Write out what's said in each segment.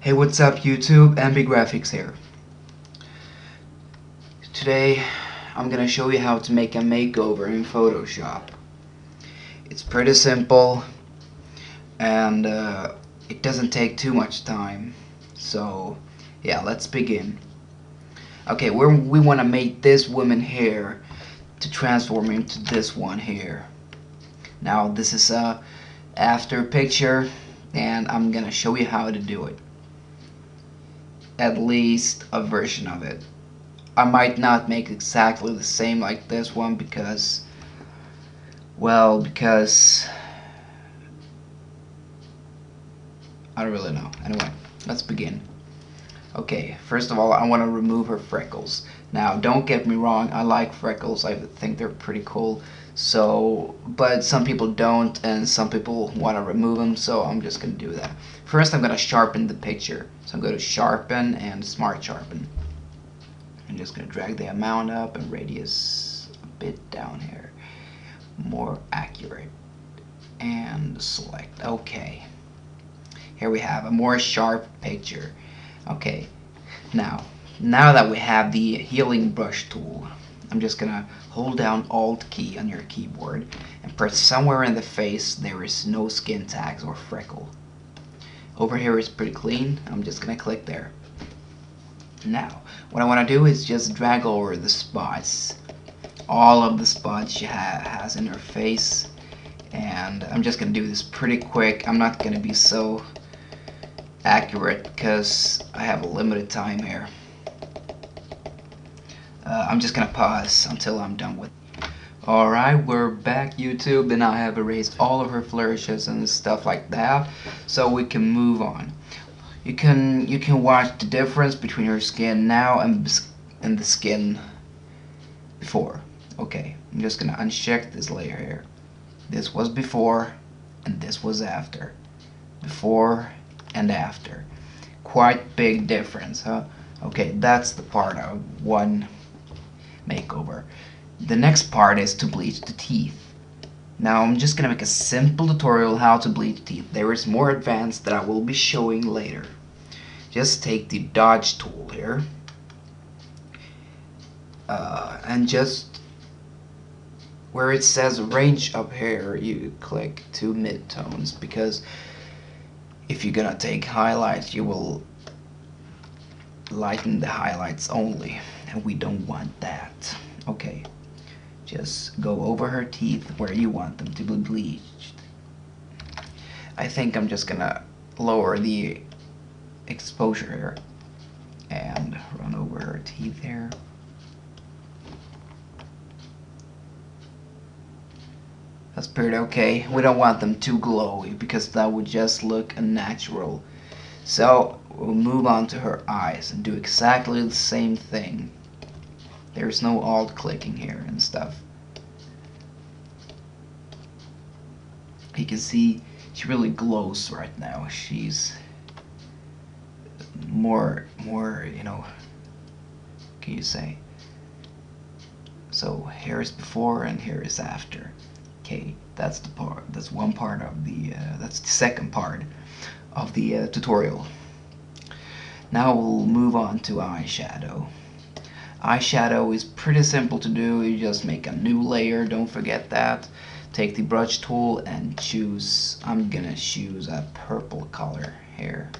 Hey, what's up YouTube? MB Graphics here. Today I'm gonna show you how to make a makeover in Photoshop. It's pretty simple and it doesn't take too much time. So yeah, let's begin. Okay, we want to make this woman hair to transform into this one here. Now this is a after picture and I'm gonna show you how to do it. At least a version of it. I might not make exactly the same like this one because I don't really know. Anyway, let's begin. Okay, first of all, I want to remove her freckles. Now, don't get me wrong, I like freckles. I think they're pretty cool. So, but some people don't, and some people want to remove them, so I'm just going to do that. First, I'm going to sharpen the picture. So I'm going to sharpen and smart sharpen. I'm just going to drag the amount up and radius a bit down here. More accurate. And select. Okay. Here we have a more sharp picture. Okay. Now that we have the healing brush tool, I'm just going to hold down Alt key on your keyboard and press somewhere in the face there is no skin tags or freckle. Over here is pretty clean. I'm just going to click there. Now, what I want to do is just drag over the spots, all of the spots she has in her face, and I'm just going to do this pretty quick. I'm not going to be so accurate because I have a limited time here. I'm just going to pause until I'm done with it. Alright, we're back YouTube, and I have erased all of her flourishes and stuff like that, so we can move on. You can watch the difference between her skin now and the skin before. Okay, I'm just gonna uncheck this layer here. This was before and this was after. Before and after. Quite big difference, huh? Okay, that's the part of one makeover. The next part is to bleach the teeth. Now I'm just gonna make a simple tutorial how to bleach teeth. There is more advanced that I will be showing later. Just take the dodge tool here and just where it says range up here you click to midtones, because if you're gonna take highlights you will lighten the highlights only, and we don't want that. Okay, just go over her teeth where you want them to be bleached. I think I'm just gonna lower the exposure here and run over her teeth here. That's pretty okay. We don't want them too glowy because that would just look unnatural. So we'll move on to her eyes and do exactly the same thing. There's no alt clicking here and stuff. You can see she really glows right now. She's more, you know, can you say? So here is before and here is after. Okay, that's the part. That's one part of the. That's the second part of the tutorial. Now we'll move on to eyeshadow. Eyeshadow is pretty simple to do. You just make a new layer. Don't forget that. Take the brush tool and choose. I'm gonna choose a purple color here.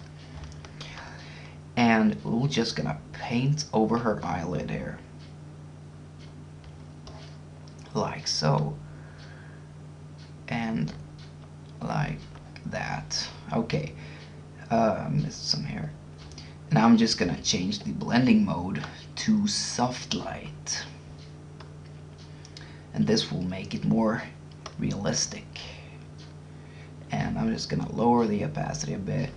And we're just gonna paint over her eyelid here. Like so. And like that. Okay. Missed some here. Now I'm just gonna change the blending mode to soft light. And this will make it more realistic. And I'm just gonna lower the opacity a bit.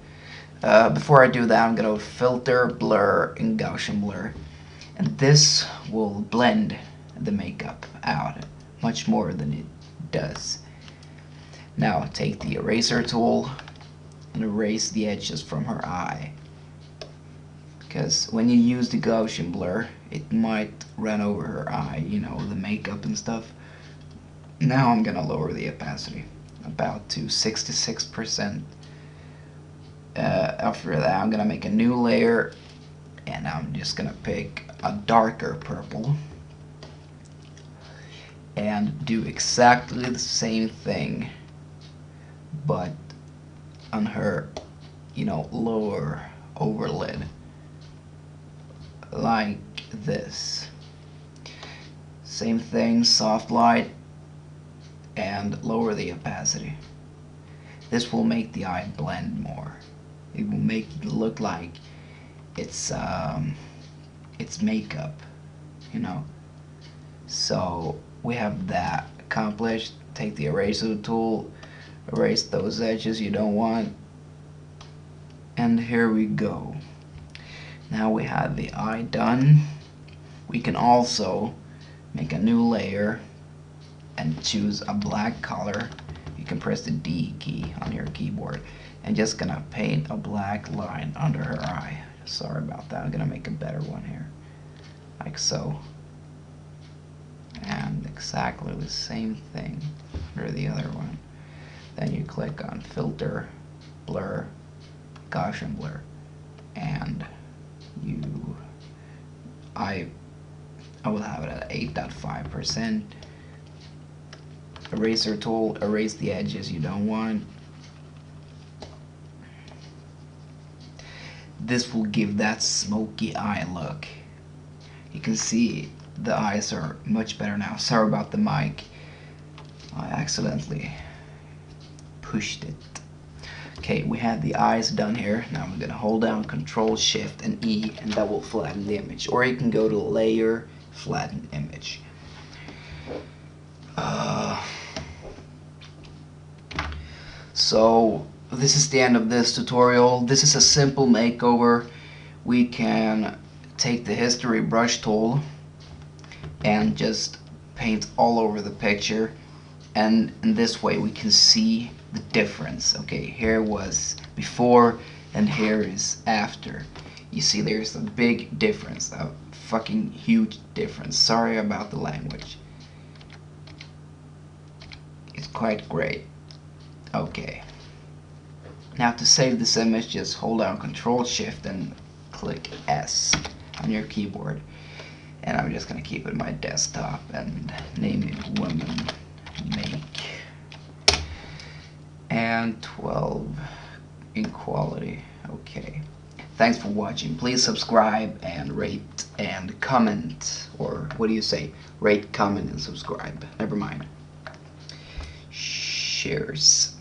Before I do that, I'm going to filter, blur, and Gaussian blur. And this will blend the makeup out much more than it does. Now take the eraser tool and erase the edges from her eye. Because when you use the Gaussian blur, it might run over her eye, you know, the makeup and stuff. Now I'm going to lower the opacity about to 66%. After that, I'm gonna make a new layer, and I'm just gonna pick a darker purple and do exactly the same thing, but on her, lower overlid, like this. Same thing, soft light, and lower the opacity. This will make the eye blend more. It will make it look like it's makeup, So we have that accomplished. Take the eraser tool, erase those edges you don't want, and here we go. Now we have the eye done. We can also make a new layer and choose a black color. You can press the D key on your keyboard and just gonna paint a black line under her eye. Sorry about that, I'm gonna make a better one here, like so, and exactly the same thing under the other one. Then you click on filter, blur, Gaussian blur, and I will have it at 8.5%. Eraser tool, erase the edges you don't want. This will give that smoky eye look. You can see the eyes are much better now. Sorry about the mic, I accidentally pushed it. Okay, we have the eyes done here. Now I'm gonna hold down Control Shift and E, and that will flatten the image. Or you can go to Layer, Flatten Image. So this is the end of this tutorial. This is a simple makeover. We can take the history brush tool and just paint all over the picture, and in this way we can see the difference. Okay, here was before and here is after. You see there's a big difference, a fucking huge difference. Sorry about the language. It's quite great. Okay. Now to save this image, just hold down Control Shift and click S on your keyboard. And I'm just gonna keep it my desktop and name it Woman Make. And 12 in quality. Okay. Thanks for watching. Please subscribe and rate and comment. Or what do you say? Rate, comment, and subscribe. Never mind. Cheers.